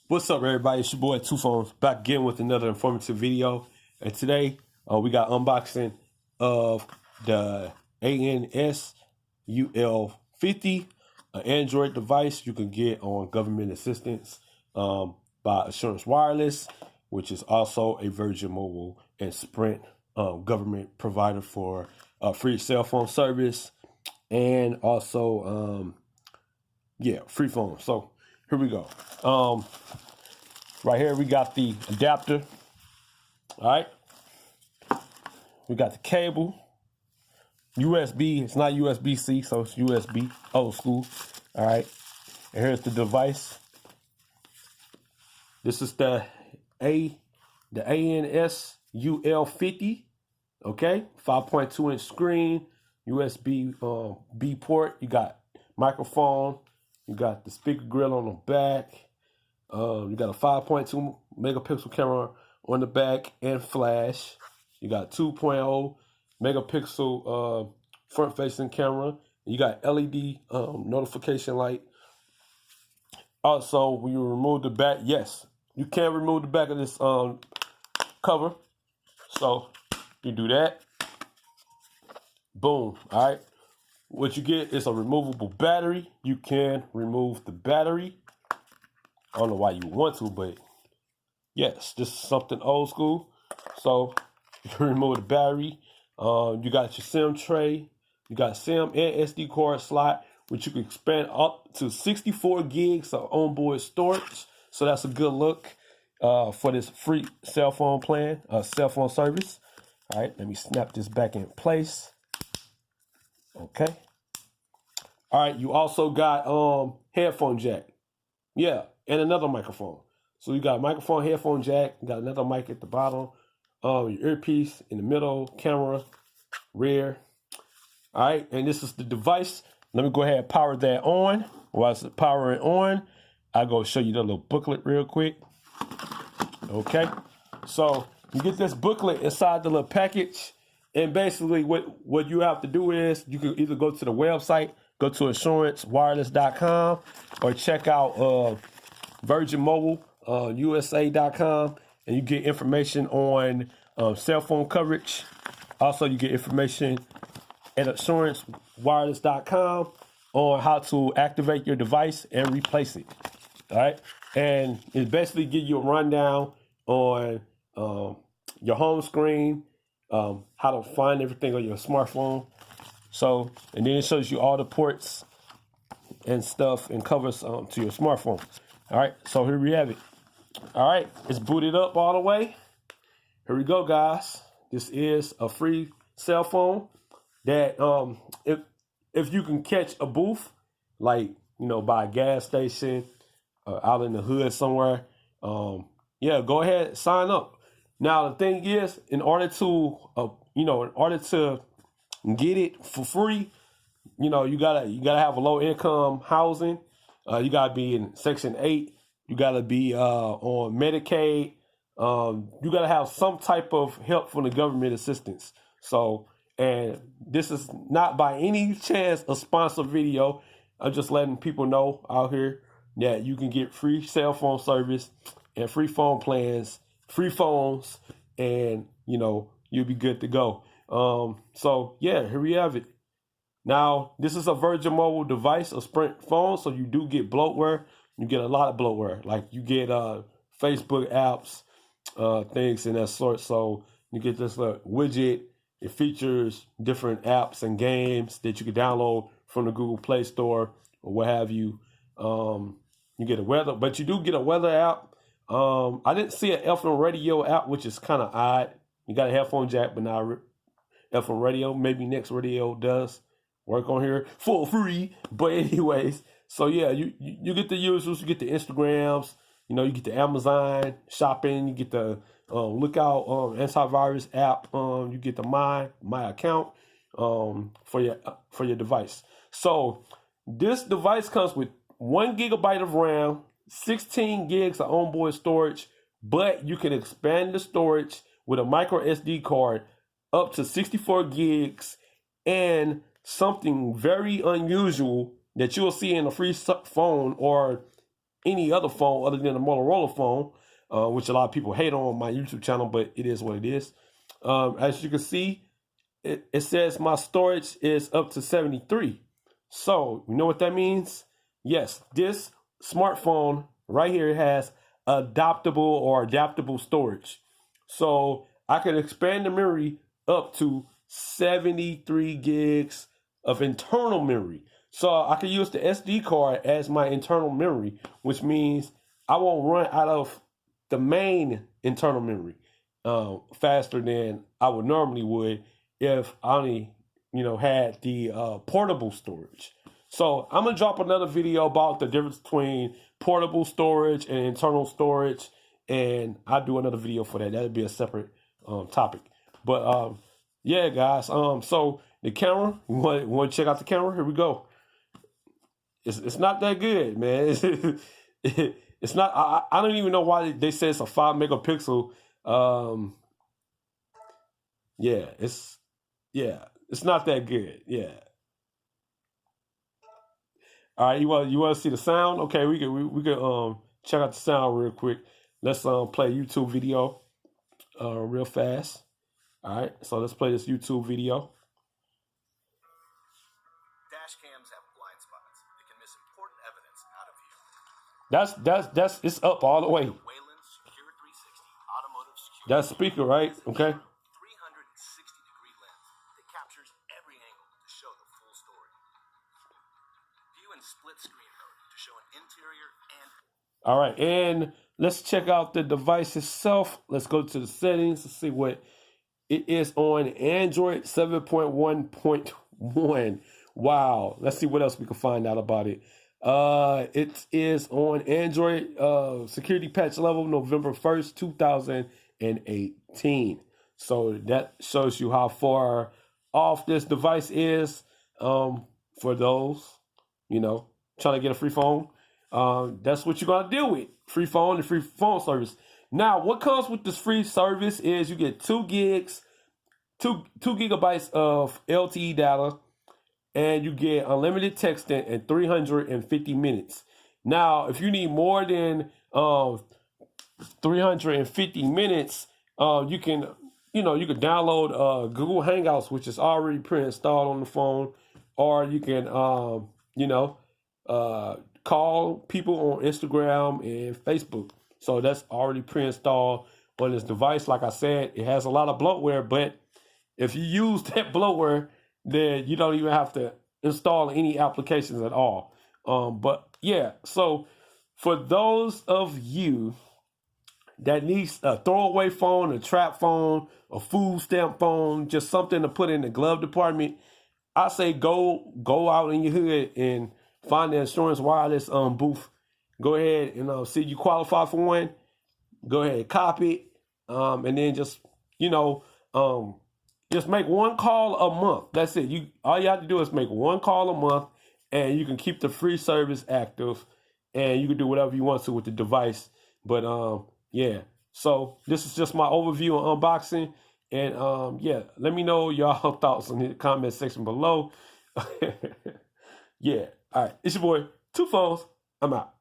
What's up, everybody? It's your boy Two Phones back again with another informative video. And today we got unboxing of the ANS UL50, an Android device you can get on government assistance by Assurance Wireless, which is also a Virgin Mobile and Sprint government provider for free cell phone service and also free phone. So here we go. Right here we got the adapter. All right. We got the cable. USB. It's not USB-C, so it's USB, old school. All right. And here's the device. This is the ANS UL50. Okay. 5.2-inch screen, USB B port. You got microphone. You got the speaker grill on the back. You got a 5.2 megapixel camera on the back and flash. You got 2.0 megapixel front-facing camera. You got LED notification light. Also, when you remove the back, yes, you can remove the back of this cover. So you do that. Boom. All right. What you get is a removable battery. You can remove the battery. I don't know why you want to, but yes, this is something old school. So you can remove the battery. You got your SIM tray. You got SIM and SD card slot, which you can expand up to 64 gigs of onboard storage. So that's a good look for this free cell phone plan, cell phone service. All right, let me snap this back in place. Okay. All right, you also got headphone jack. Yeah, and another microphone. So you got a microphone, headphone jack, you got another mic at the bottom, your earpiece in the middle, camera, rear. All right, and this is the device. Let me go ahead and power that on. While it's powering on, I'll go show you the little booklet real quick. Okay, so you get this booklet inside the little package, and basically what you have to do is you can either go to the website, go to AssuranceWireless.com, or check out Virgin Mobile USA.com, and you get information on cell phone coverage. Also, you get information at AssuranceWireless.com on how to activate your device and replace it. All right, and it basically gives you a rundown on your home screen, how to find everything on your smartphone. So, and then it shows you all the ports and stuff and covers to your smartphone. All right, so here we have it. All right, it's booted up all the way. Here we go, guys. This is a free cell phone that if you can catch a booth, like, you know, by a gas station, out in the hood somewhere, yeah, go ahead, sign up. Now, the thing is, in order to get it for free, you know, you gotta have a low income housing. You gotta be in Section 8. You gotta be on Medicaid. You gotta have some type of help from the government assistance. So, and this is not by any chance a sponsored video. I'm just letting people know out here that you can get free cell phone service and free phone plans, free phones, and you know, you'll be good to go. So yeah, here we have it. Now, this is a Virgin Mobile device, a Sprint phone, so you do get bloatware. You get a lot of bloatware. Like you get Facebook apps, things in that sort. So you get this widget. It features different apps and games that you can download from the Google Play Store or what have you. You get a weather, but you do get a weather app. I didn't see an FM radio app, which is kind of odd. You got a headphone jack, but not FM radio. Maybe Next Radio does work on here for free. But anyways, so yeah, you get the usuals. You get the Instagrams. You know, you get the Amazon shopping. You get the Lookout antivirus app. You get the my account for your device. So this device comes with 1 gigabyte of RAM, 16 gigs of onboard storage, but you can expand the storage with a micro SD card up to 64 gigs, and something very unusual that you'll see in a free phone or any other phone other than a Motorola phone, which a lot of people hate on my YouTube channel, but it is what it is. As you can see, it says my storage is up to 73. So you know what that means? Yes, this smartphone right here has adaptable storage. So I can expand the memory up to 73 gigs of internal memory. So I can use the SD card as my internal memory, which means I won't run out of the main internal memory faster than I would normally would if I only, had the portable storage. So I'm gonna drop another video about the difference between portable storage and internal storage, and I'll do another video for that. That'll be a separate topic. But yeah, guys. So the camera, you want to check out the camera? Here we go. It's not that good, man. It's not. I don't even know why they say it's a 5 megapixel. Yeah, it's not that good. Yeah. All right, you want to see the sound? Okay, we could check out the sound real quick. Let's play a YouTube video real fast. All right, so let's play this YouTube video. Dash cams have blind spots. They can miss important evidence out of view. That's it's up all the way. Wayland's Secure 360 automotive security. That's speaker, right? Okay. 360-degree lens that captures every angle to show the full story. View in split screen mode to show an interior and. All right, and let's check out the device itself. Let's go to the settings to see what it is on Android 7.1.1. Wow. Let's see what else we can find out about it. It is on Android security patch level November 1st, 2018. So that shows you how far off this device is for those, trying to get a free phone. That's what you're going to deal with. Free phone and free phone service. Now, what comes with this free service is you get 2 gigabytes of LTE data, and you get unlimited texting and 350 minutes. Now, if you need more than 350 minutes, you can download Google Hangouts, which is already pre-installed on the phone, or you can call people on Instagram and Facebook. So that's already pre-installed on this device. Like I said, it has a lot of bloatware, but if you use that bloatware, then you don't even have to install any applications at all. But yeah, so for those of you that needs a throwaway phone, a trap phone, a food stamp phone, just something to put in the glove department, I say go out in your hood and find the Insurance Wireless booth. Go ahead and see you qualify for one. Go ahead, copy it, and then just make one call a month. That's it. All you have to do is make one call a month, and you can keep the free service active, and you can do whatever you want to with the device. But yeah. So this is just my overview and unboxing, and yeah, let me know y'all thoughts in the comment section below. Yeah. All right. It's your boy, Two Phones. I'm out.